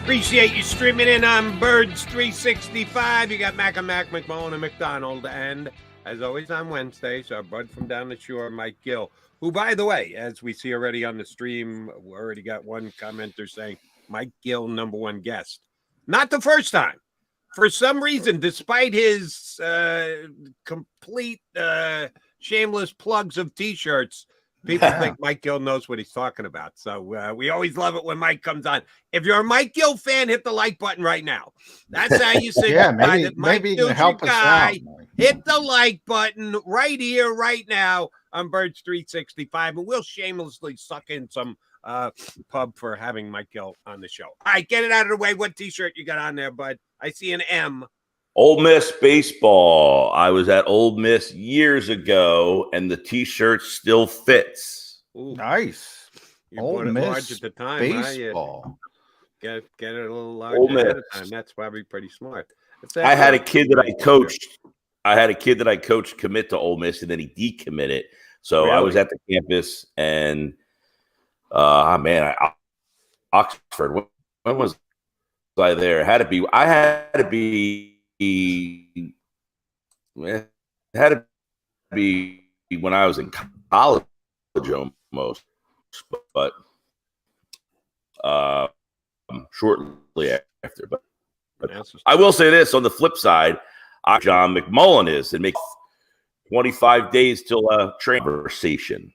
Appreciate you streaming in on Birds 365. You got Mac and Mac, McMullen and McDonald. And as always on Wednesdays, our bud from down the shore, Mike Gill, who, by the way, as we see already on the stream, we already got one commenter saying, Mike Gill, #1 guest. Not the first time. For some reason, despite his complete shameless plugs of T-shirts, people think Mike Gill knows what he's talking about. So we always love it when Mike comes on. If you're a Mike Gill fan, hit the like button right now. That's how you say maybe you can help us out. Hit the like button right here, right now on Birds 365, and we'll shamelessly suck in some pub for having Mike Gill on the show. All right, get it out of the way. What T-shirt you got on there, bud? I see an M. Ole Miss baseball. I was at Ole Miss years ago, and the T-shirt still fits. Ooh. Nice. You Ole Miss large at the time, baseball. Get it a little larger ahead of time. That's probably pretty smart. I had a kid that I coached. Commit to Ole Miss, and then he decommitted. So really? I was at the campus, and Oxford. When was I there? I had to be when I was in college almost, but shortly after. But I will say this on the flip side, John McMullen is and makes 25 days till a conversation.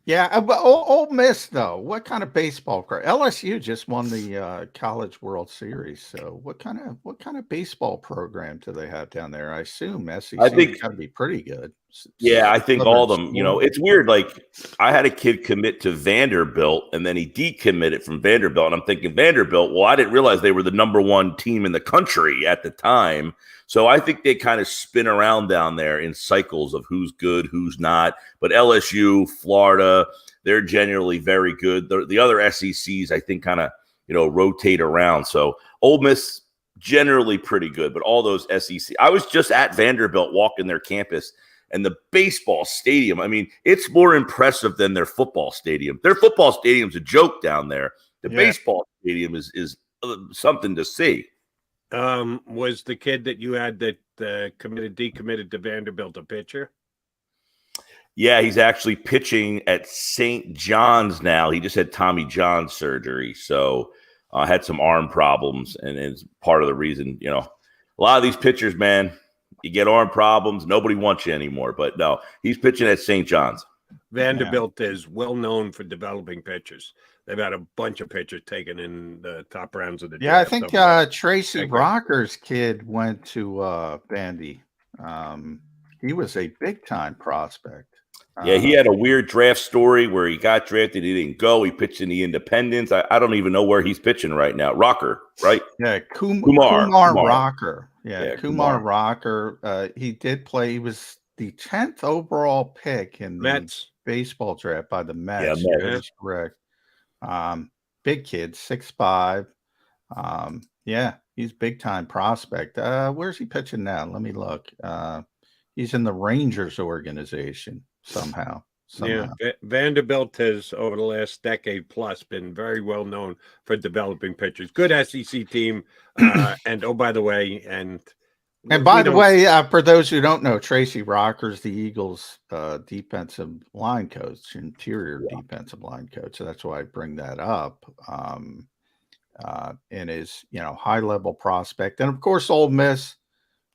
Yeah, but Ole Miss though, what kind of baseball? LSU just won the College World Series. So what kind of baseball program do they have down there? I assume SEC. I think got to be pretty good. Yeah, I think all of them. You know, it's weird. Like I had a kid commit to Vanderbilt, and then he decommitted from Vanderbilt, and I'm thinking Vanderbilt. Well, I didn't realize they were the #1 team in the country at the time. So I think they kind of spin around down there in cycles of who's good, who's not. But LSU, Florida, they're generally very good. The other SECs, I think, kind of, rotate around. So Ole Miss, generally pretty good. But all those SEC. I was just at Vanderbilt walking their campus, and the baseball stadium, I mean, it's more impressive than their football stadium. Their football stadium's a joke down there. The baseball stadium is something to see. Was the kid that you had that decommitted to Vanderbilt a pitcher? Yeah, he's actually pitching at St. John's now. He just had Tommy John surgery, so had some arm problems, and it's part of the reason. A lot of these pitchers, man, you get arm problems, nobody wants you anymore. But no, he's pitching at St. John's. Vanderbilt is well known for developing pitchers. They've had a bunch of pitchers taken in the top rounds of the draft. I think Tracy Rocker's kid went to Vandy. He was a big-time prospect. Yeah, he had a weird draft story where he got drafted. He didn't go. He pitched in the Independents. I don't even know where he's pitching right now. Rocker, right? Yeah, Kumar Rocker. Yeah, Kumar Rocker. He did play. He was the 10th overall pick in the Mets baseball draft by the Mets. Yeah, that's correct. Big kid, 6'5". He's big time prospect. Where's he pitching now? Let me look. He's in the Rangers organization somehow. Yeah, Vanderbilt has over the last decade plus been very well known for developing pitchers. Good SEC team, and by the way, for those who don't know, Tracy Rocker's the Eagles' defensive line coach, interior defensive line coach. So that's why I bring that up. In his, high-level prospect. And, of course, Ole Miss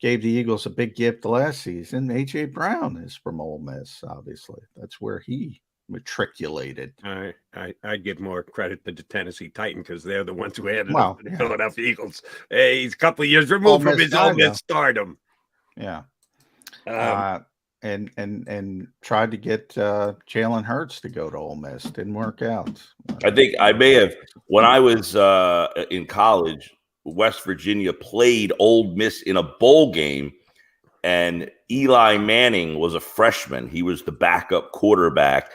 gave the Eagles a big gift last season. A.J. Brown is from Ole Miss, obviously. That's where he matriculated. I'd give more credit to the Tennessee Titans because they're the ones who had the Philadelphia Eagles. Hey, he's a couple of years removed from his Ole Miss stardom. Yeah. And tried to get Jalen Hurts to go to Ole Miss. Didn't work out. I think I may have, when I was in college, West Virginia played Ole Miss in a bowl game, and Eli Manning was a freshman. He was the backup quarterback.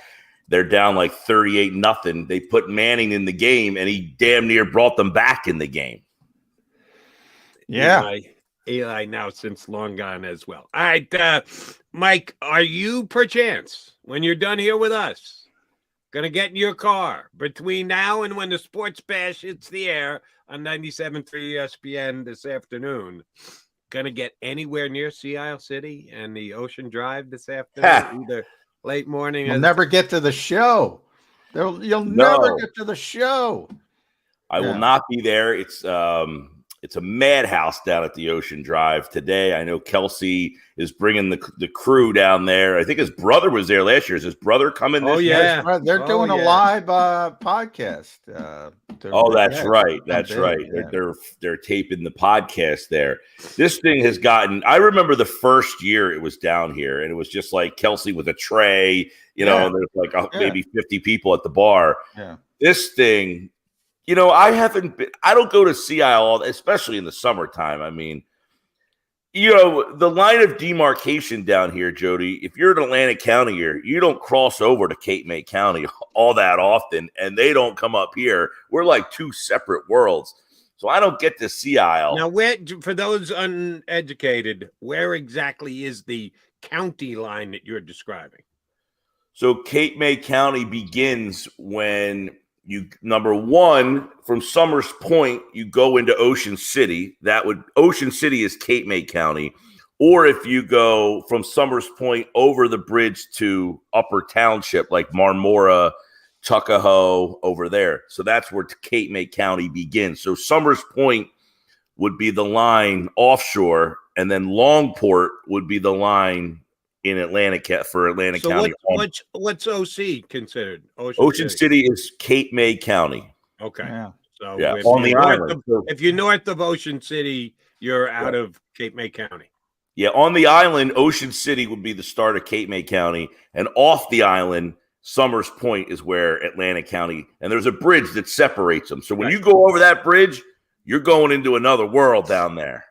They're down like 38-0. They put Manning in the game, and he damn near brought them back in the game. Yeah. Eli now since long gone as well. All right, Mike, are you perchance, when you're done here with us, Going to get in your car between now and when the Sports Bash hits the air on 97.3 ESPN this afternoon. Going to get anywhere near Sea Isle City and the Ocean Drive this afternoon, either late morning. You'll never get to the show. You'll never get to the show. I will not be there. It's a madhouse down at the Ocean Drive today. I know Kelsey is bringing the crew down there. I think his brother was there last year. Is his brother coming this year? They're doing a live podcast. That's right. That's right. They're taping the podcast there. This thing has gotten – I remember the first year it was down here, and it was just like Kelsey with a tray. There's like maybe 50 people at the bar. Yeah. This thing – I don't go to Sea Isle, especially in the summertime. I mean, the line of demarcation down here, Jody, if you're in Atlantic County here, you don't cross over to Cape May County all that often, and they don't come up here. We're like two separate worlds. So I don't get to Sea Isle. Now, for those uneducated, where exactly is the county line that you're describing? So Cape May County begins when – number one, from Summers Point, you go into Ocean City. Ocean City is Cape May County. Or if you go from Summers Point over the bridge to Upper Township, like Marmora, Tuckahoe, over there. So that's where Cape May County begins. So Summers Point would be the line offshore, and then Longport would be the line in Atlantic County. What's OC considered? Ocean City is Cape May County. Okay. Yeah. So on the island. If you're north of Ocean City, you're out of Cape May County. Yeah, on the island, Ocean City would be the start of Cape May County, and off the island, Summers Point is where Atlantic County, and there's a bridge that separates them. So when you go over that bridge, you're going into another world down there.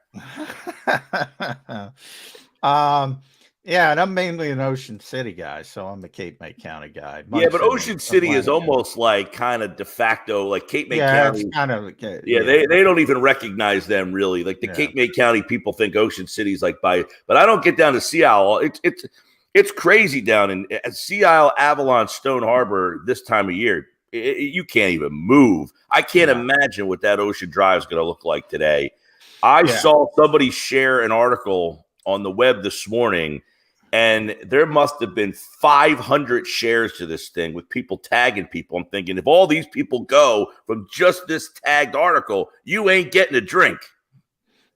Yeah, and I'm mainly an Ocean City guy, so I'm a Cape May County guy. Yeah, but Ocean City is almost like kind of de facto, like Cape May County. It's kind of, they don't even recognize them really. Like the Cape May County people think Ocean City's like but I don't get down to Sea Isle. It's crazy down in Sea Isle, Avalon, Stone Harbor this time of year. You can't even move. I can't imagine what that Ocean Drive is going to look like today. I saw somebody share an article on the web this morning, and there must have been 500 shares to this thing with people tagging people. I'm thinking, if all these people go from just this tagged article, you ain't getting a drink.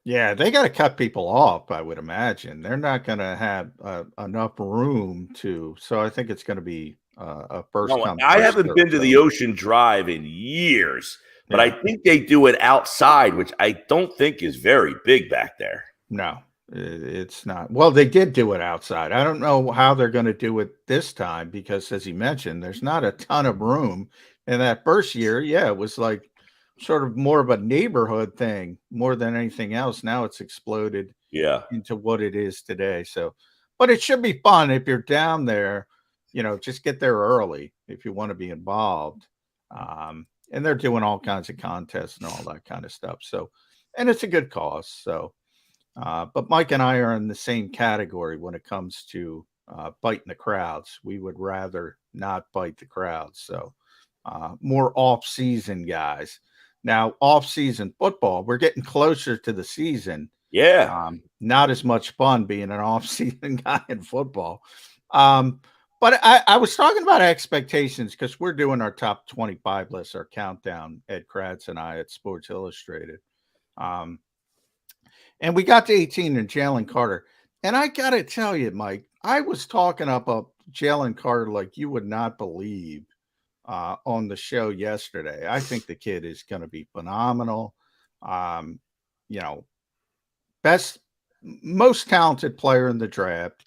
Yeah, they got to cut people off, I would imagine. They're not going to have enough room to. So I think it's going to be a first come. I haven't been to the Ocean Drive in years, but I think they do it outside, which I don't think is very big back there. No. It's not. Well, they did do it outside. I don't know how they're going to do it this time because, as he mentioned, there's not a ton of room. And that first year, it was like sort of more of a neighborhood thing more than anything else. Now it's exploded into what it is today. So, but it should be fun if you're down there, just get there early if you want to be involved. And they're doing all kinds of contests and all that kind of stuff. So, and it's a good cause. So, but Mike and I are in the same category when it comes to biting the crowds. We would rather not bite the crowds. So more off-season guys. Now, off-season football, we're getting closer to the season. Yeah. Not as much fun being an off-season guy in football. But I was talking about expectations because we're doing our top 25 list, our countdown, Ed Kratz and I at Sports Illustrated. And we got to 18 and Jalen Carter. And I got to tell you, Mike, I was talking up Jalen Carter like you would not believe on the show yesterday. I think the kid is going to be phenomenal. Most talented player in the draft.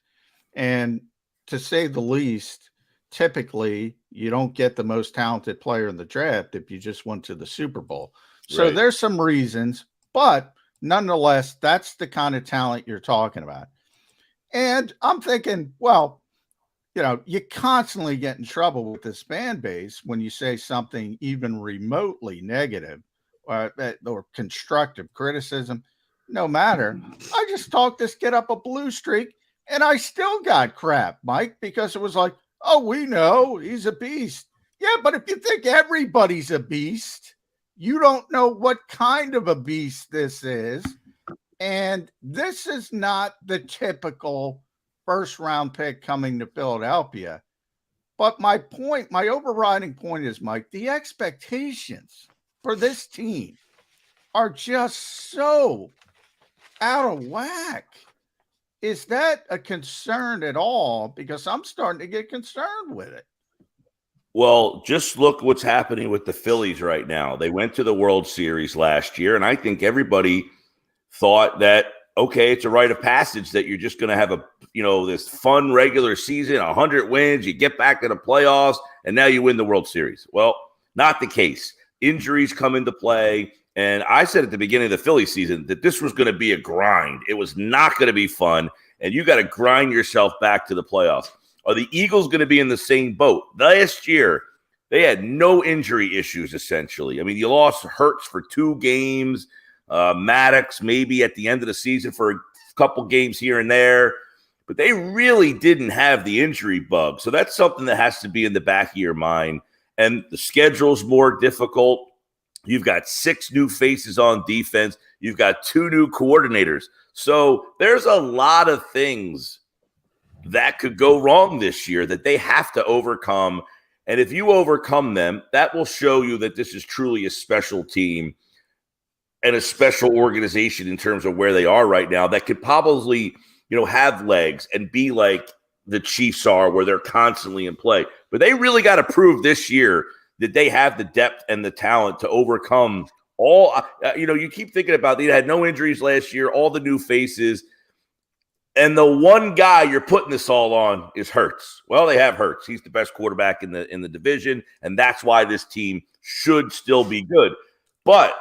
And to say the least, typically you don't get the most talented player in the draft if you just went to the Super Bowl. So there's some reasons, but nonetheless, that's the kind of talent you're talking about. And I'm thinking, well, you constantly get in trouble with this fan base when you say something even remotely negative or constructive criticism, no matter. I just talked this kid up a blue streak, and I still got crap, Mike, because it was like, oh, we know he's a beast. Yeah, but if you think everybody's a beast, you don't know what kind of a beast this is. And this is not the typical first round pick coming to Philadelphia. But my point, my overriding point is, Mike, the expectations for this team are just so out of whack. Is that a concern at all? Because I'm starting to get concerned with it. Well, just look what's happening with the Phillies right now. They went to the World Series last year, and I think everybody thought that, okay, it's a rite of passage that you're just going to have this fun regular season, 100 wins, you get back to the playoffs, and now you win the World Series. Well, not the case. Injuries come into play, and I said at the beginning of the Philly season that this was going to be a grind. It was not going to be fun, and you got to grind yourself back to the playoffs. Are the Eagles going to be in the same boat? Last year, they had no injury issues, essentially. I mean, you lost Hurts for 2 games, Maddox maybe at the end of the season for a couple games here and there, but they really didn't have the injury bug. So that's something that has to be in the back of your mind. And the schedule's more difficult. You've got 6 new faces on defense. You've got 2 new coordinators. So there's a lot of things that could go wrong this year that they have to overcome. And if you overcome them, that will show you that this is truly a special team and a special organization in terms of where they are right now that could probably, have legs and be like the Chiefs are, where they're constantly in play. But they really got to prove this year that they have the depth and the talent to overcome all, you keep thinking about they had no injuries last year, all the new faces. And the one guy you're putting this all on is Hurts. Well, they have Hurts. He's the best quarterback in the division, and that's why this team should still be good. But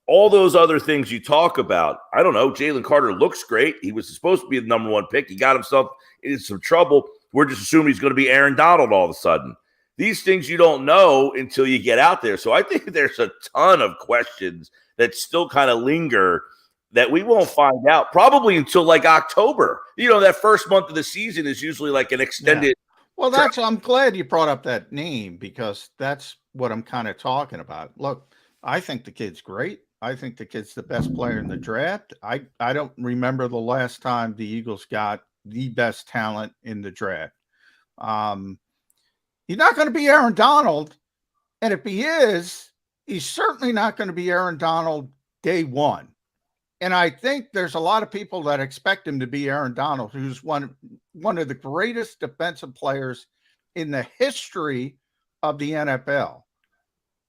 all those other things you talk about, I don't know, Jalen Carter looks great. He was supposed to be the number 1 pick. He got himself into some trouble. We're just assuming he's going to be Aaron Donald all of a sudden. These things you don't know until you get out there. So I think there's a ton of questions that still kind of linger that we won't find out probably until like October. That first month of the season is usually like an extended. Yeah. Well, I'm glad you brought up that name because that's what I'm kind of talking about. Look, I think the kid's great. I think the kid's the best player in the draft. I don't remember the last time the Eagles got the best talent in the draft. He's not going to be Aaron Donald. And if he is, he's certainly not going to be Aaron Donald day one. And I think there's a lot of people that expect him to be Aaron Donald, who's one of the greatest defensive players in the history of the NFL.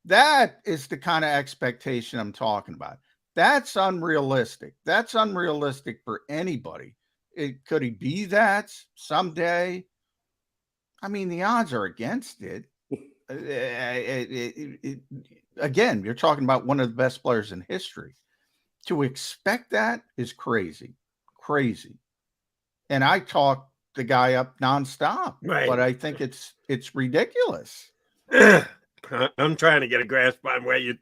That is the kind of expectation I'm talking about. That's unrealistic. That's unrealistic for anybody. Could he be that someday? I mean, the odds are against it. Again, you're talking about one of the best players in history. To expect that is crazy. And I talk the guy up nonstop, right? But I think it's ridiculous. I'm trying to get a grasp on where you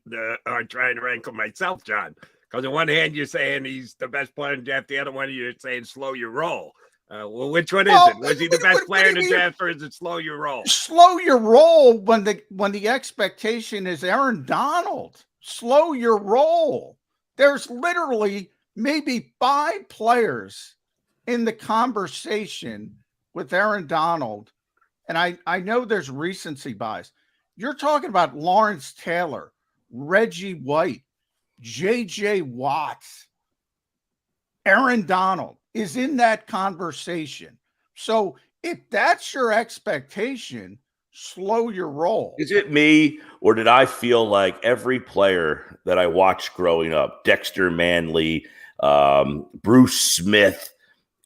are trying to rank him myself, John. Because on one hand, you're saying he's the best player in the draft. The other one, you're saying slow your roll. Well, which one is it? Was he the best player in the draft, or is it slow your roll? Slow your roll when the expectation is Aaron Donald. Slow your roll. There's literally maybe 5 players in the conversation with Aaron Donald. And I know there's recency bias. You're talking about Lawrence Taylor, Reggie White, J.J. Watts. Aaron Donald is in that conversation. So if that's your expectation, slow your roll. Is it me, or did I feel like every player that I watched growing up, Dexter Manley, Bruce Smith,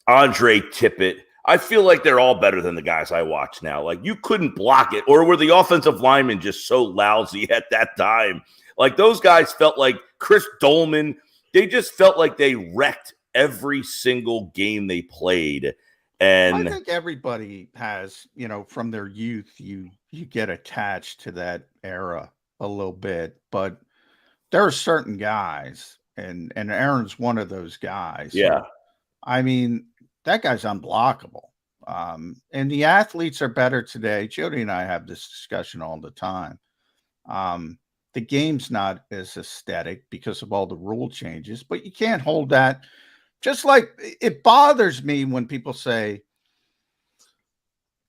Andre Tippett, I feel like they're all better than the guys I watch now. Like, you couldn't block it, or were the offensive linemen just so lousy at that time? Like, those guys felt like Chris Dolman. They just felt like they wrecked every single game they played. And I think everybody has, from their youth, you get attached to that era a little bit, but there are certain guys, and Aaron's one of those guys. Yeah. I mean, that guy's unblockable. And the athletes are better today. Jody and I have this discussion all the time. The game's not as aesthetic because of all the rule changes, but you can't hold that. Just like it bothers me when people say,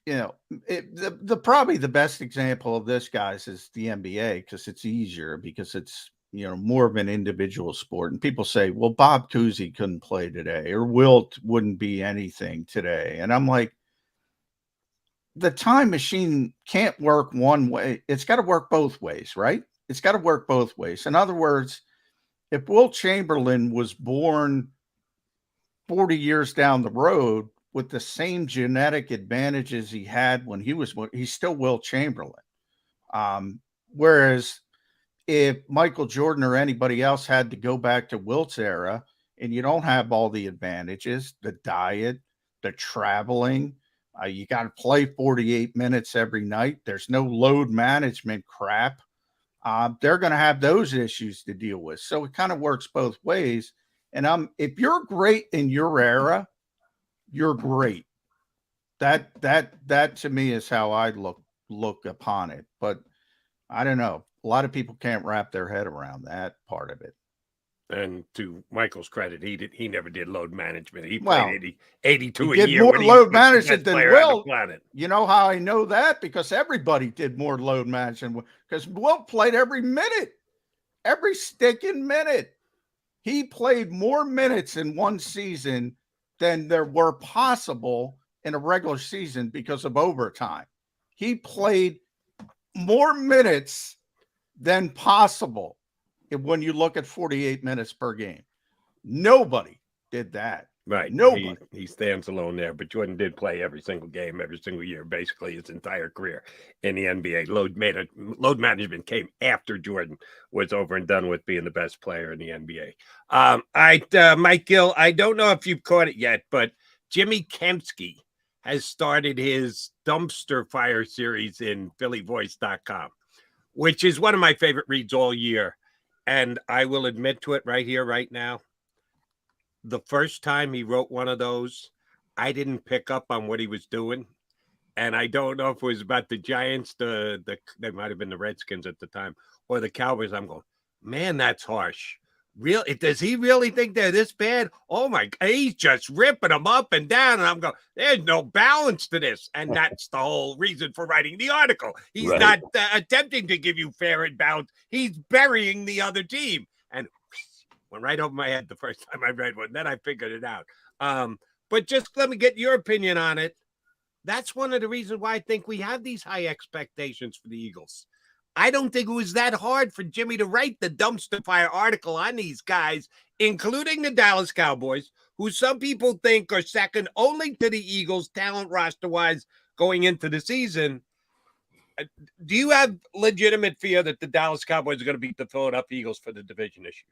probably the best example of this, guys, is the NBA, because it's easier, because it's, more of an individual sport. And people say, well, Bob Cousy couldn't play today, or Wilt wouldn't be anything today. And I'm like, the time machine can't work one way. It's got to work both ways, right? It's got to work both ways. In other words, if Wilt Chamberlain was born 40 years down the road with the same genetic advantages he had when he's still Wilt Chamberlain. Whereas if Michael Jordan or anybody else had to go back to Wilt's era, and you don't have all the advantages, the diet, the traveling, you got to play 48 minutes every night. There's no load management crap. They're going to have those issues to deal with. So it kind of works both ways. And if you're great in your era, you're great. That to me is how I look upon it. But I don't know. A lot of people can't wrap their head around that part of it. And to Michael's credit, he never did load management. He played 82 a year. He did more load management than Wilt. You know how I know that? Because everybody did more load management. Because Wilt played every minute, every sticking minute. He played more minutes in one season than there were possible in a regular season because of overtime. He played more minutes than possible when you look at 48 minutes per game. Nobody did that. Right. Nobody. He stands alone there, but Jordan did play every single game, every single year, basically his entire career in the NBA. Load management came after Jordan was over and done with being the best player in the NBA. Mike Gill, I don't know if you've caught it yet, but Jimmy Kempski has started his dumpster fire series in phillyvoice.com, which is one of my favorite reads all year. And I will admit to it right here, right now. The first time he wrote one of those, I didn't pick up on what he was doing. And I don't know if it was about the Giants, they might have been the Redskins at the time, or the Cowboys. I'm going, man, that's harsh. Really? Does he really think they're this bad? Oh, my God. He's just ripping them up and down. And I'm going, there's no balance to this. And that's the whole reason for writing the article. He's not attempting to give you fair and balanced. He's burying the other team. And went right over my head the first time I read one. Then I figured it out. But just let me get your opinion on it. That's one of the reasons why I think we have these high expectations for the Eagles. I don't think it was that hard for Jimmy to write the dumpster fire article on these guys, including the Dallas Cowboys, who some people think are second only to the Eagles talent roster-wise going into the season. Do you have legitimate fear that the Dallas Cowboys are going to beat the Philadelphia Eagles for the division this year?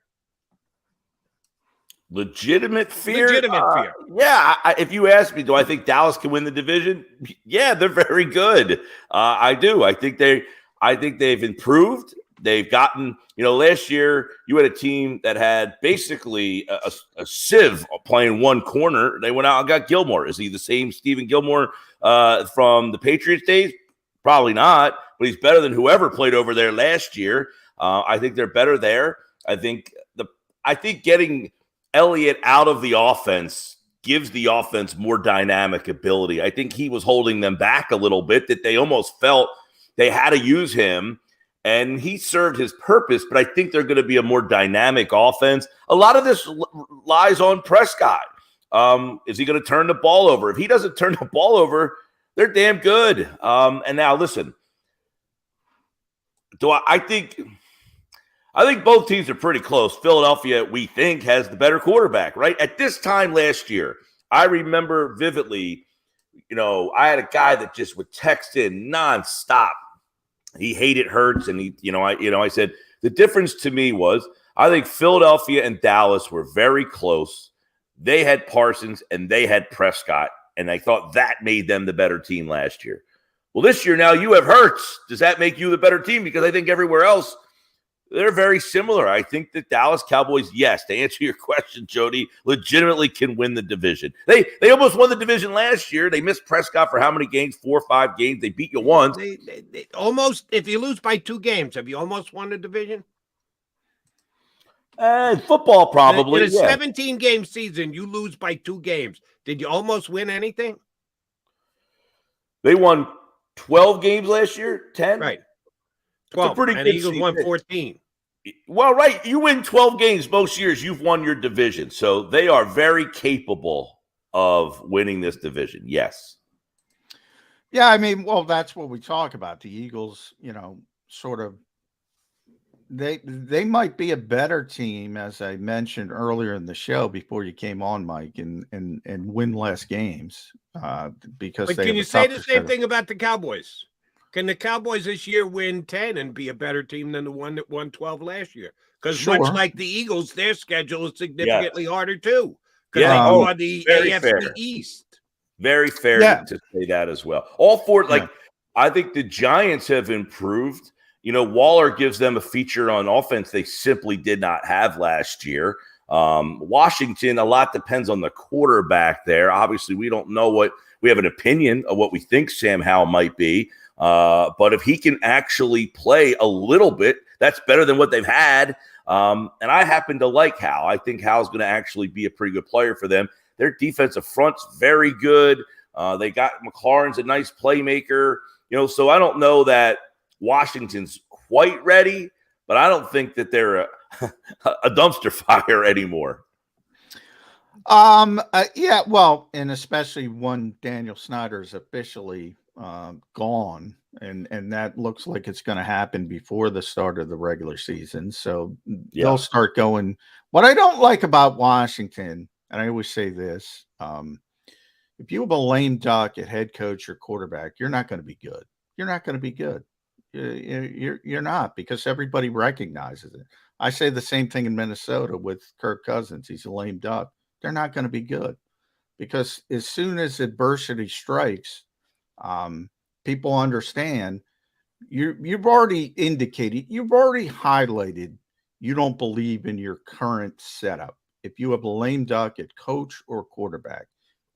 Legitimate fear? Fear. Yeah. If you ask me, do I think Dallas can win the division? Yeah, they're very good. I do. I think they've improved. They've gotten, last year you had a team that had basically a sieve playing one corner. They went out and got Gilmore. Is he the same Stephen Gilmore from the Patriots days? Probably not, but he's better than whoever played over there last year. I think they're better there. I think getting Elliott out of the offense gives the offense more dynamic ability. I think he was holding them back a little bit, that they almost felt they had to use him, and he served his purpose, but I think they're going to be a more dynamic offense. A lot of this lies on Prescott. Is he going to turn the ball over? If he doesn't turn the ball over, they're damn good. And now, listen, I think both teams are pretty close. Philadelphia, we think, has the better quarterback, right? At this time last year, I remember vividly, I had a guy that just would text in nonstop. He hated Hurts, and I said the difference to me was I think Philadelphia and Dallas were very close. They had Parsons and they had Prescott, and I thought that made them the better team last year. Well, this year now you have Hurts. Does that make you the better team? Because I think everywhere else They're very similar. I think the Dallas Cowboys, yes, to answer your question, Jody, legitimately can win the division. They almost won the division last year. They missed Prescott for how many games? 4 or 5 games. They beat you once. They almost, if you lose by 2 games, have you almost won the division? Football, probably. In a 17-game season, you lose by 2 games. Did you almost win anything? They won 12 games last year, 10? Right. 12. Pretty and good the Eagles won 14. Well, right. You win 12 games most years, you've won your division. So they are very capable of winning this division. Yes. Yeah, I mean, well, that's what we talk about. The Eagles, sort of they might be a better team, as I mentioned earlier in the show before you came on, Mike, and win less games because But can you say the same thing about the Cowboys? Can the Cowboys this year win 10 and be a better team than the one that won 12 last year? Because much like the Eagles, their schedule is significantly harder too. Because they go on the AFC East. Very fair to say that as well. All four, I think the Giants have improved. Waller gives them a feature on offense they simply did not have last year. Washington, a lot depends on the quarterback there. Obviously, we don't know we have an opinion of what we think Sam Howell might be. But if he can actually play a little bit, that's better than what they've had. And I happen to like Howell. I think Howell's going to actually be a pretty good player for them. Their defensive front's very good. They got McLaurin's a nice playmaker. So I don't know that Washington's quite ready, but I don't think that they're a dumpster fire anymore. Yeah, well, and especially when Daniel Snyder's officially gone, and that looks like it's going to happen before the start of the regular season. So they'll start going. What I don't like about Washington, and I always say this, if you have a lame duck at head coach or quarterback, you're not going to be good. You're not going to be good. You're not, because everybody recognizes it. I say the same thing in Minnesota with Kirk Cousins. He's a lame duck. They're not going to be good, because as soon as adversity strikes, people understand you've already indicated, you've already highlighted you don't believe in your current setup. If you have a lame duck at coach or quarterback,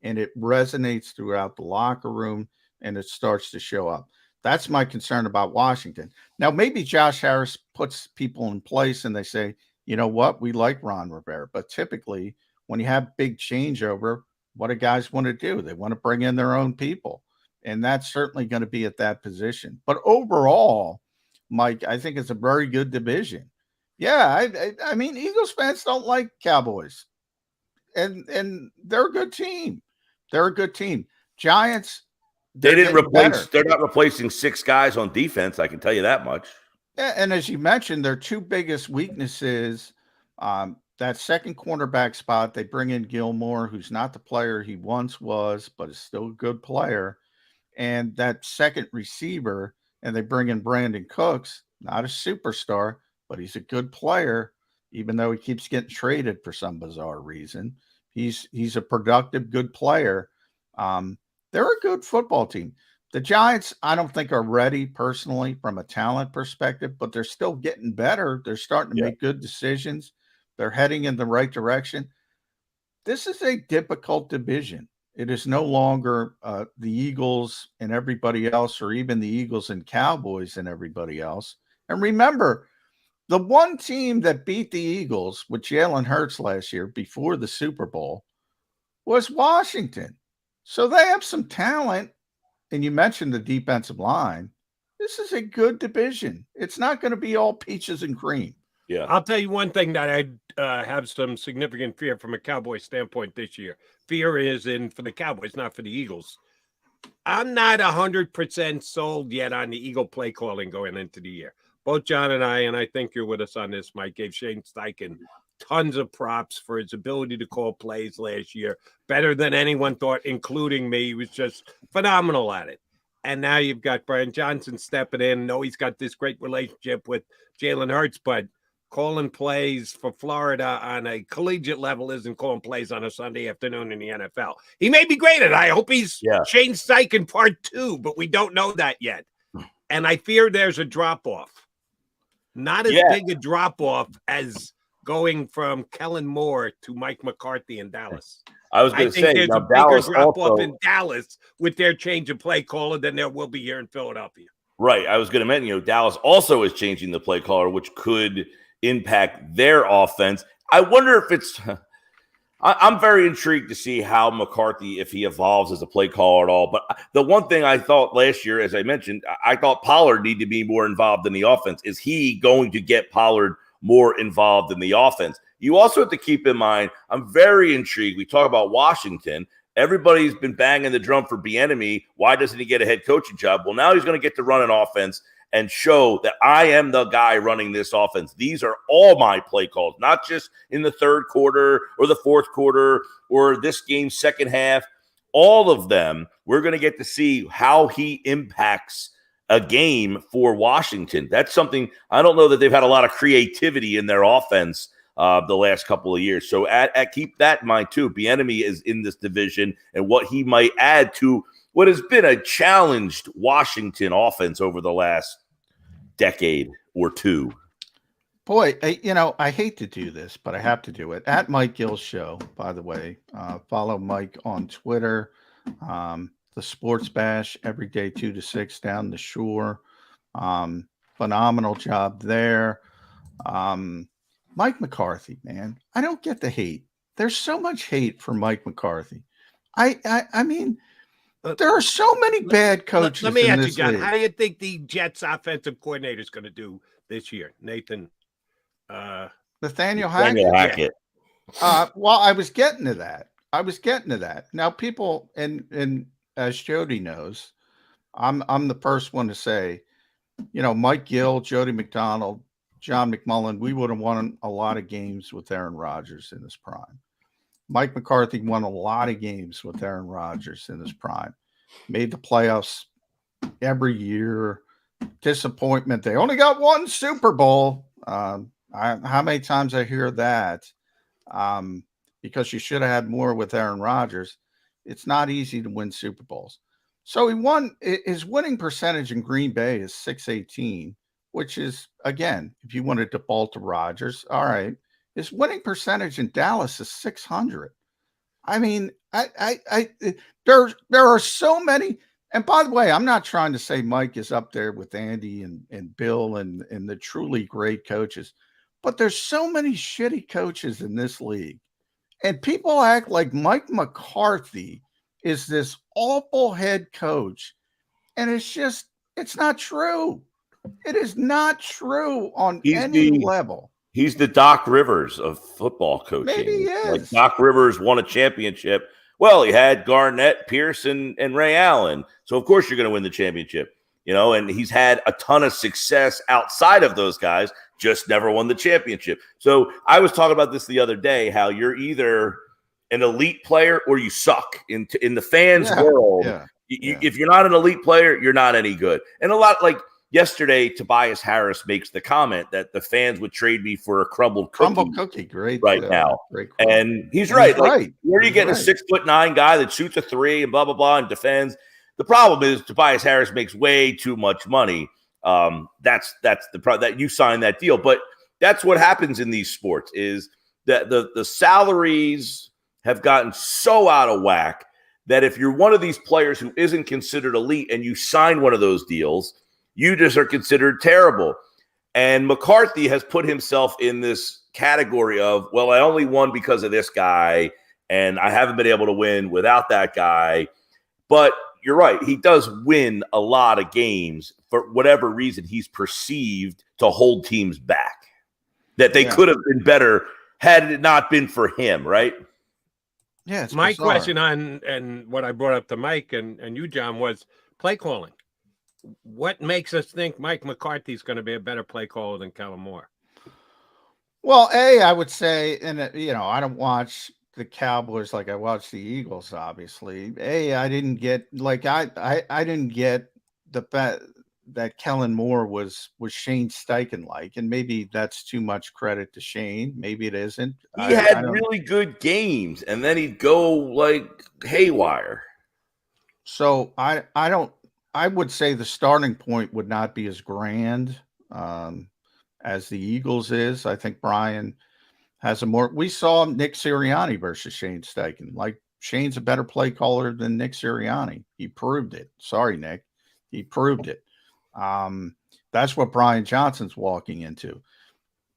and it resonates throughout the locker room and it starts to show up. That's my concern about Washington. Now, maybe Josh Harris puts people in place and they say, you know what, we like Ron Rivera. But typically, when you have big changeover, what do guys want to do? They want to bring in their own people. And that's certainly going to be at that position. But overall, Mike, I think it's a very good division. Yeah, I mean, Eagles fans don't like Cowboys. And they're a good team. They're a good team. Giants, they're not replacing 6 guys on defense, I can tell you that much. Yeah, and as you mentioned, their 2 biggest weaknesses, that second cornerback spot. They bring in Gilmore, who's not the player he once was, but is still a good player. And that second receiver, and they bring in Brandon Cooks, not a superstar, but he's a good player, even though he keeps getting traded for some bizarre reason. He's a productive, good player. They're a good football team. The Giants, I don't think, are ready personally from a talent perspective, but they're still getting better. They're starting to make good decisions. They're heading in the right direction. This is a difficult division. It is no longer the Eagles and everybody else, or even the Eagles and Cowboys and everybody else. And remember, the one team that beat the Eagles with Jalen Hurts last year before the Super Bowl was Washington. So they have some talent. And you mentioned the defensive line. This is a good division. It's not going to be all peaches and cream. Yeah. I'll tell you one thing that I have some significant fear from a Cowboy standpoint this year. Fear is for the Cowboys, not for the Eagles. I'm not 100% sold yet on the Eagle play calling going into the year. Both John and I think you're with us on this, Mike, gave Shane Steichen tons of props for his ability to call plays last year, better than anyone thought, including me. He was just phenomenal at it. And now you've got Brian Johnson stepping in. No, he's got this great relationship with Jalen Hurts, but calling plays for Florida on a collegiate level isn't calling plays on a Sunday afternoon in the NFL. He may be great at it. I hope he's Shane Steichen part 2, but we don't know that yet. And I fear there's a drop-off. not as big a drop off as going from Kellen Moore to Mike McCarthy in Dallas. I was going to say, there's now, a bigger drop off in Dallas with their change of play caller than there will be here in Philadelphia. Right. I was going to mention, Dallas also is changing the play caller, which could impact their offense. I wonder if it's I'm very intrigued to see how McCarthy, if he evolves as a play caller at all. But the one thing I thought last year, as I mentioned, I thought Pollard needed to be more involved in the offense. Is he going to get Pollard more involved in the offense? You also have to keep in mind, I'm very intrigued. We talk about Washington. Everybody's been banging the drum for Bieniemy. Why doesn't he get a head coaching job? Well, now he's going to get to run an offense and show that I am the guy running this offense. These are all my play calls, not just in the third quarter or the fourth quarter or this game's second half. All of them, we're going to get to see how he impacts a game for Washington. That's something I don't know that they've had a lot of creativity in their offense the last couple of years. So keep that in mind too. Bieniemy is in this division and what he might add to what has been a challenged Washington offense over the last decade or two. Boy, I hate to do this, but I have to do it. At Mike Gill Show, by the way, follow Mike on Twitter. The Sports Bash every day, 2 to 6 down the shore. Phenomenal job there. Mike McCarthy, man, I don't get the hate. There's so much hate for Mike McCarthy. I mean, there are so many bad coaches. Let me in ask this you, John, league. how do you think the Jets offensive coordinator is going to do this year? Nathaniel Hackett. Well, I was getting to that. Now, people, and as Jody knows, I'm the first one to say, Mike Gill, Jody McDonald, John McMullen, we would have won a lot of games with Aaron Rodgers in his prime. Mike McCarthy won a lot of games with Aaron Rodgers in his prime. Made the playoffs every year. Disappointment. They only got one Super Bowl. How many times I hear that? Because you should have had more with Aaron Rodgers. It's not easy to win Super Bowls. So he won. His winning percentage in Green Bay is .618, which is, again, if you want to default to Rodgers, all right. His winning percentage in Dallas is .600. I mean, there are so many. And by the way, I'm not trying to say Mike is up there with Andy and Bill and the truly great coaches, but there's so many shitty coaches in this league. And people act like Mike McCarthy is this awful head coach. And it's not true. It is not true on any level. He's the Doc Rivers of football coaching. Maybe he is. Like Doc Rivers won a championship. Well, he had Garnett, Pearson, and Ray Allen. So, of course, you're going to win the championship. And he's had a ton of success outside of those guys, just never won the championship. So I was talking about this the other day, how you're either an elite player or you suck. In the fans' world, if you're not an elite player, you're not any good. And a lot like – yesterday, Tobias Harris makes the comment that the fans would trade me for a crumbled cookie. Great right now. Great and he's right. He's right. Where are you getting a 6'9" guy that shoots a three and blah, blah, blah, and defends? The problem is Tobias Harris makes way too much money. That's the problem, that you sign that deal. But that's what happens in these sports is that the salaries have gotten so out of whack that if you're one of these players who isn't considered elite and you sign one of those deals, you just are considered terrible. And McCarthy has put himself in this category of, well, I only won because of this guy, and I haven't been able to win without that guy. But you're right. He does win a lot of games for whatever reason he's perceived to hold teams back, that they could have been better had it not been for him, right? Yeah, it's my bizarre. question on, and what I brought up to Mike and you, John, was play calling. What makes us think Mike McCarthy is going to be a better play caller than Kellen Moore? Well, I would say, and I don't watch the Cowboys like I watch the Eagles. Obviously, I didn't get I didn't get the fact that Kellen Moore was Shane Steichen like, and maybe that's too much credit to Shane. Maybe it isn't. He had really good games, and then he'd go like haywire. So I would say the starting point would not be as grand. as the Eagles is. I think Brian has a more. We saw Nick Sirianni versus Shane Steichen. Like, Shane's a better play caller than Nick Sirianni. He proved it. Sorry, Nick. He proved it. That's what Brian Johnson's walking into.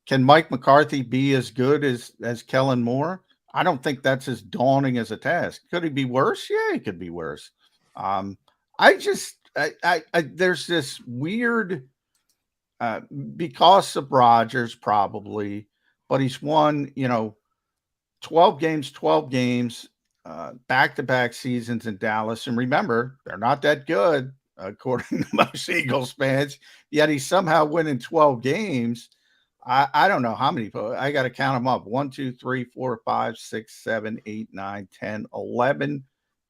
Can Mike McCarthy be as good as Kellen Moore? I don't think that's as daunting as a task. Could he be worse? Yeah, he could be worse. There's this weird, because of Rodgers probably, but he's won, 12 games, back-to-back seasons in Dallas. And remember, they're not that good, according to most Eagles fans, yet he's somehow winning 12 games. I don't know how many. I got to count them up. 1, 2, 3, 4, 5, 6, 7, 8, 9, 10, 11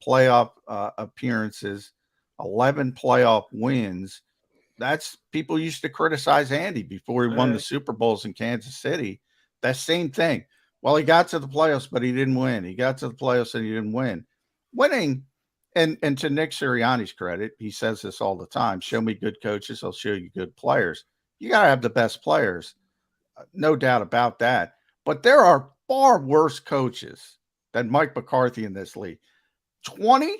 playoff appearances, 11 playoff wins. That's, people used to criticize Andy before he won the Super Bowls in Kansas City. That same thing. Well, he got to the playoffs, but he didn't win. He got to the playoffs and he didn't win. Winning, and to Nick Sirianni's credit, he says this all the time: show me good coaches, I'll show you good players. You got to have the best players. No doubt about that. But there are far worse coaches than Mike McCarthy in this league. 20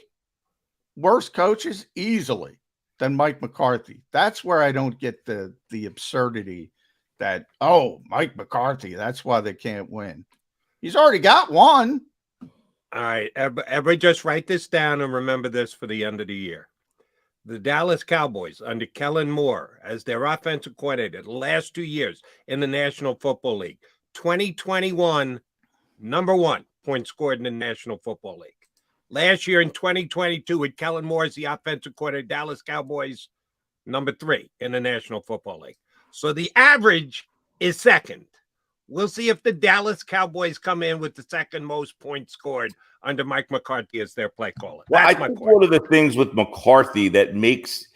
worse coaches easily than Mike McCarthy. That's where I don't get the absurdity that, oh, Mike McCarthy, that's why they can't win. He's already got one. All right. Everybody just write this down and remember this for the end of the year. The Dallas Cowboys, under Kellen Moore as their offensive coordinator, the last 2 years in the National Football League. 2021, number 1 point scored in the National Football League. Last year in 2022, with Kellen Moore as the offensive coordinator, Dallas Cowboys, number 3 in the National Football League. So the average is second. We'll see if the Dallas Cowboys come in with the second most points scored under Mike McCarthy as their play caller. Well, I think one of the things with McCarthy that makes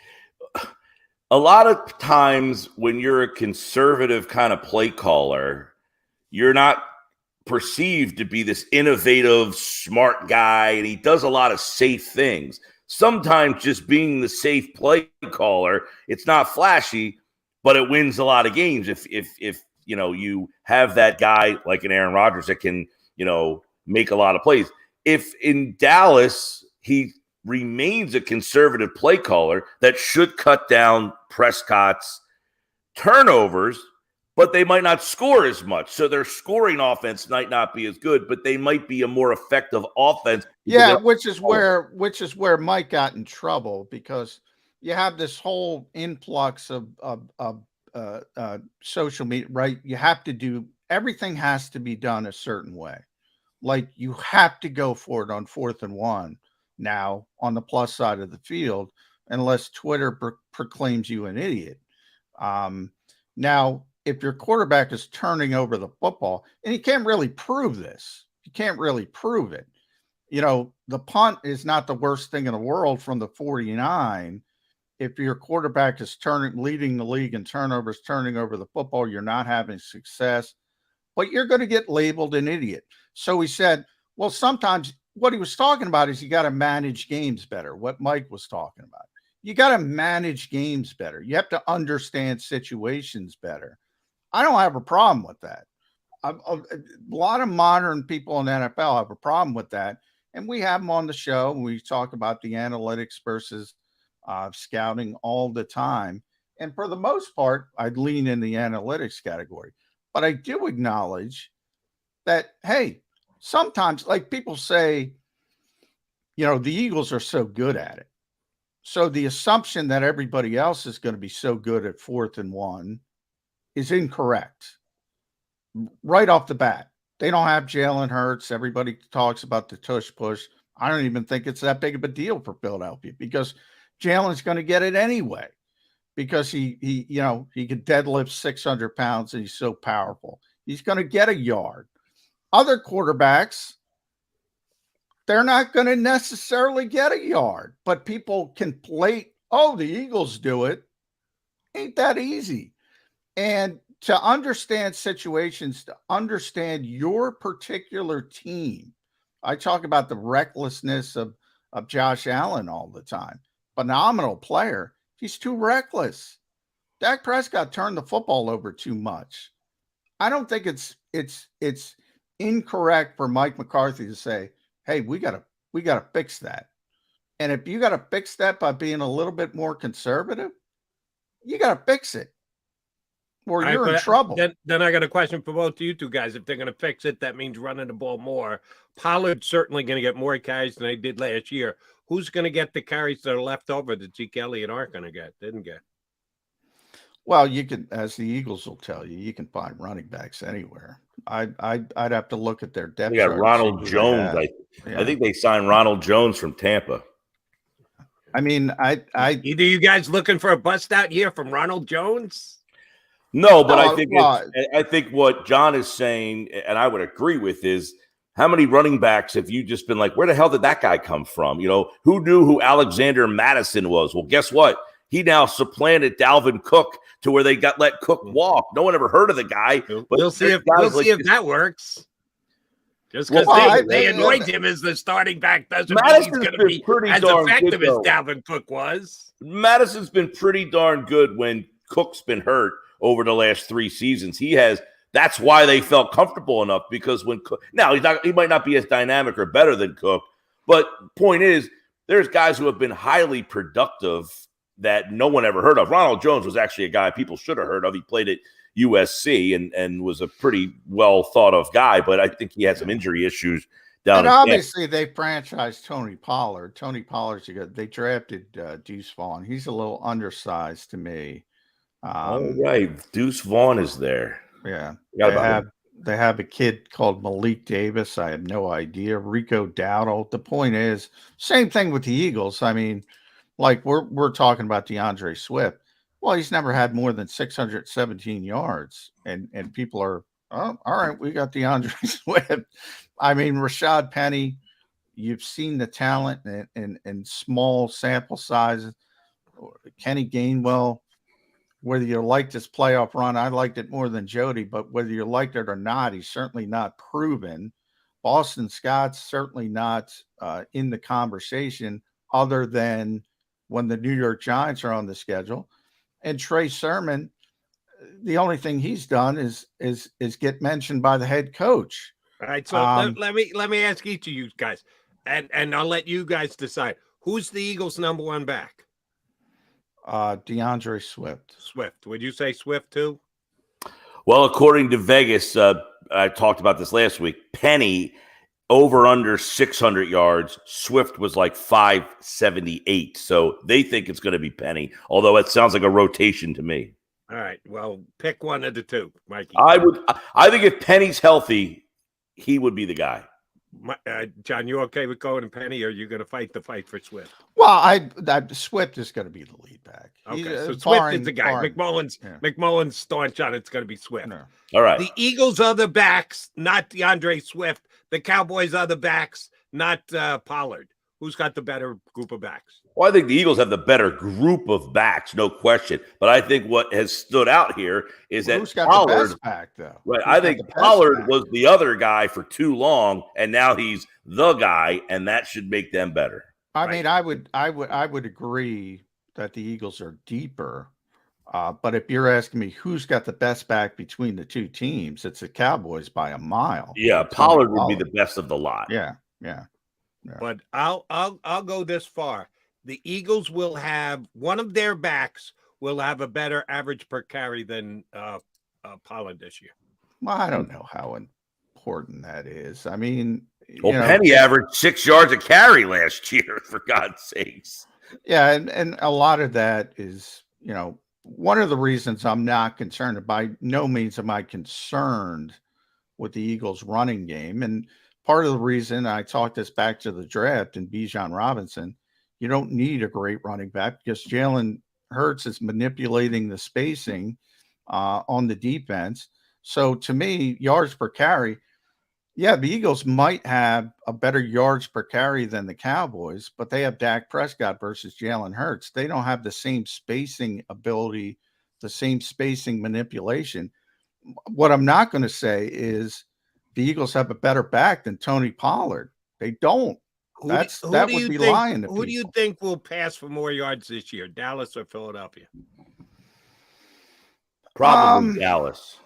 a lot of times when you're a conservative kind of play caller, you're not perceived to be this innovative, smart guy, and he does a lot of safe things. Sometimes just being the safe play caller, it's not flashy, but it wins a lot of games if you have that guy like an Aaron Rodgers that can, make a lot of plays. If in Dallas he remains a conservative play caller, that should cut down Prescott's turnovers, but they might not score as much. So their scoring offense might not be as good, but they might be a more effective offense. Yeah, which is where Mike got in trouble, because you have this whole influx of social media, right? You have to do, everything has to be done a certain way. Like, you have to go for it on 4th and 1 now on the plus side of the field, unless Twitter proclaims you an idiot. Now, if your quarterback is turning over the football, and you can't really prove this, you can't really prove it. The punt is not the worst thing in the world from the 49. If your quarterback is leading the league in turnovers, turning over the football, you're not having success, but you're going to get labeled an idiot. So he said, well, sometimes what he was talking about is you got to manage games better. What Mike was talking about. You got to manage games better. You have to understand situations better. I don't have a problem with that. A lot of modern people in the NFL have a problem with that. And we have them on the show, and we talk about the analytics versus scouting all the time. And for the most part, I'd lean in the analytics category. But I do acknowledge that, hey, sometimes, like people say, the Eagles are so good at it. So the assumption that everybody else is going to be so good at 4th and 1 is incorrect. Right off the bat, they don't have Jalen Hurts. Everybody talks about the tush push. I don't even think it's that big of a deal for Philadelphia, because Jalen's going to get it anyway, because he can deadlift 600 pounds and he's so powerful. He's going to get a yard. Other quarterbacks, they're not going to necessarily get a yard, but people can play. Oh, the Eagles do it. Ain't that easy? And to understand situations, to understand your particular team. I talk about the recklessness of Josh Allen all the time. Phenomenal player. He's too reckless. Dak Prescott turned the football over too much. I don't think it's incorrect for Mike McCarthy to say, "Hey, we gotta fix that." And if you gotta fix that by being a little bit more conservative, you gotta fix it, or you're in trouble. Then I got a question for both of you two guys. If they're going to fix it, that means running the ball more. Pollard's certainly going to get more carries than they did last year. Who's going to get the carries that are left over that Zeke Elliott aren't going to didn't get? Well, you can, as the Eagles will tell you, you can find running backs anywhere. I'd have to look at their depth. They got Ronald Jones. I think they signed Ronald Jones from Tampa. I mean, either you guys looking for a bust out year from Ronald Jones? No, but I think what John is saying, and I would agree with, is how many running backs have you just been like, where the hell did that guy come from? You know, who knew who Alexander Madison was? Well, guess what? He now supplanted Dalvin Cook to where they let Cook walk. No one ever heard of the guy. But we'll see if that works. Just because they anoint him as the starting back doesn't mean he's going to be as effective as Dalvin Cook was. Madison's been pretty darn good when Cook's been hurt over the last 3 seasons. That's why they felt comfortable enough, because when Cook, now he might not be as dynamic or better than Cook, but point is, there's guys who have been highly productive that no one ever heard of. Ronald Jones was actually a guy people should have heard of. He played at USC and was a pretty well thought of guy, but I think he had some injury issues down. And obviously they franchised Tony Pollard. Tony Pollard's they drafted Deuce Vaughn. He's a little undersized to me. Right, Deuce Vaughn is there. Yeah, they have a kid called Malik Davis. I have no idea. Rico Dowdle. The point is, same thing with the Eagles. I mean, like we're talking about DeAndre Swift. Well, he's never had more than 617 yards, and people are, oh, all right, we got DeAndre Swift. I mean, Rashad Penny. You've seen the talent and small sample sizes. Kenny Gainwell. Whether you liked this playoff run, I liked it more than Jody, but whether you liked it or not, he's certainly not proven. Boston Scott's certainly not in the conversation other than when the New York Giants are on the schedule. And Trey Sermon, the only thing he's done is get mentioned by the head coach. All right, so let me ask each of you guys, and I'll let you guys decide. Who's the Eagles' number one back? DeAndre Swift. Swift. Would you say Swift too? Well, according to Vegas, I talked about this last week. Penny over under 600 yards. Swift was like 578. So they think it's going to be Penny, although it sounds like a rotation to me. All right. Well, pick one of the two, Mikey. I think if Penny's healthy, he would be the guy. John, you okay with going and Penny, or are you going to fight the fight for Swift? Well, Swift is going to be the lead back. Okay, so Swift is the guy. McMullen's staunch on it's going to be Swift. No. All right. The Eagles are the backs, not DeAndre Swift. The Cowboys are the backs, not Pollard. Who's got the better group of backs? Well, I think the Eagles have the better group of backs, no question. But I think what has stood out here is that who's got Pollard, the best back, though? Right, I think Pollard was the other guy for too long, and now he's the guy, and that should make them better. I mean, I would agree that the Eagles are deeper. But if you're asking me who's got the best back between the two teams, it's the Cowboys by a mile. Yeah, Pollard would be the best of the lot. Yeah. But I'll go this far. The Eagles will have one of their backs will have a better average per carry than Pollard this year. Well, I don't know how important that is. I mean, Penny averaged 6 yards a carry last year, for God's sakes. Yeah, and a lot of that is, one of the reasons I'm not concerned. By no means am I concerned with the Eagles' running game, and part of the reason I talked this back to the draft and Bijan Robinson, you don't need a great running back because Jalen Hurts is manipulating the spacing on the defense. So to me, yards per carry, yeah, the Eagles might have a better yards per carry than the Cowboys, but they have Dak Prescott versus Jalen Hurts. They don't have the same spacing ability, the same spacing manipulation. What I'm not going to say is the Eagles have a better back than Tony Pollard. They don't. That would be lying to people. Who do you think will pass for more yards this year, Dallas or Philadelphia? Probably Dallas.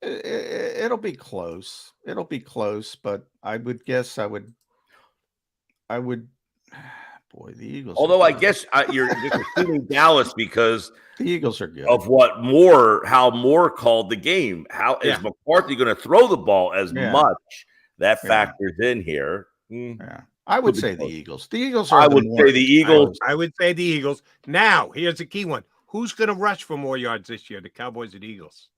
It'll be close. It'll be close, but I would guess I would. Boy, the Eagles. Although I guess you're just assuming Dallas because the Eagles are good. Of how Moore called the game. How is McCarthy going to throw the ball as much? That factors in here. Yeah, I would say the Eagles. The Eagles are. I would say the Eagles. I would say the Eagles. Now, here's a key one: who's going to rush for more yards this year? The Cowboys or the Eagles?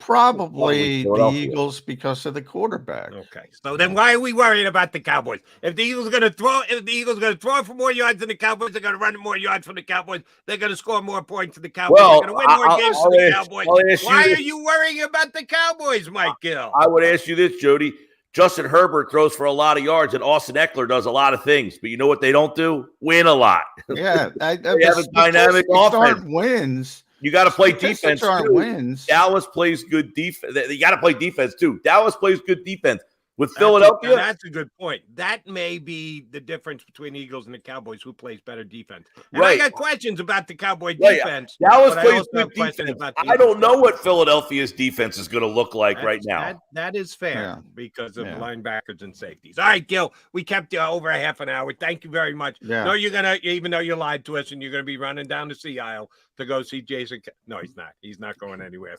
Probably the Eagles because of the quarterback. Okay, so then why are we worrying about the Cowboys? If the Eagles are going to throw, for more yards than the Cowboys, they're going to run more yards from the Cowboys. They're going to score more points than the Cowboys. Well, they're going to win more games than the Cowboys. Why are you worrying about the Cowboys, Mike Gill? I would ask you this, Jody. Justin Herbert throws for a lot of yards, and Austin Eckler does a lot of things. But you know what they don't do? Win a lot. Yeah, they have a dynamic offense. Wins. You got to play defense too. Wins. Dallas plays good defense. You got to play defense too. Dallas plays good defense. With Philadelphia, that's a good point. That may be the difference between the Eagles and the Cowboys. Who plays better defense? And I got questions about the Cowboy defense. Dallas plays good defense. I don't know what Philadelphia's defense is going to look like right now. That is fair because of linebackers and safeties. All right, Gill, we kept you over a half an hour. Thank you very much. Yeah. No, you're gonna, even though you lied to us, and you're gonna be running down the sea aisle to go see Jason. No, he's not. He's not going anywhere.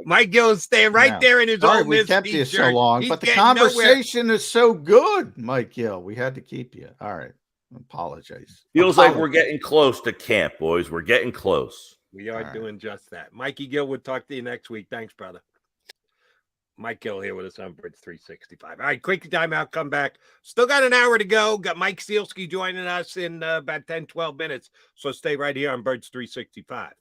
Mike Gill is staying right there in his old we kept you so long, but the conversation is so good, Mike Gill. We had to keep you. All right. Apologize. Feels like we're getting close to camp, boys. We're getting close. We are doing just that. Mikey Gill, we'll talk to you next week. Thanks, brother. Mike Gill here with us on Bridge 365. All right, quick timeout, come back. Still got an hour to go. Got Mike Sealski joining us in about 10, 12 minutes. So stay right here on Birds 365.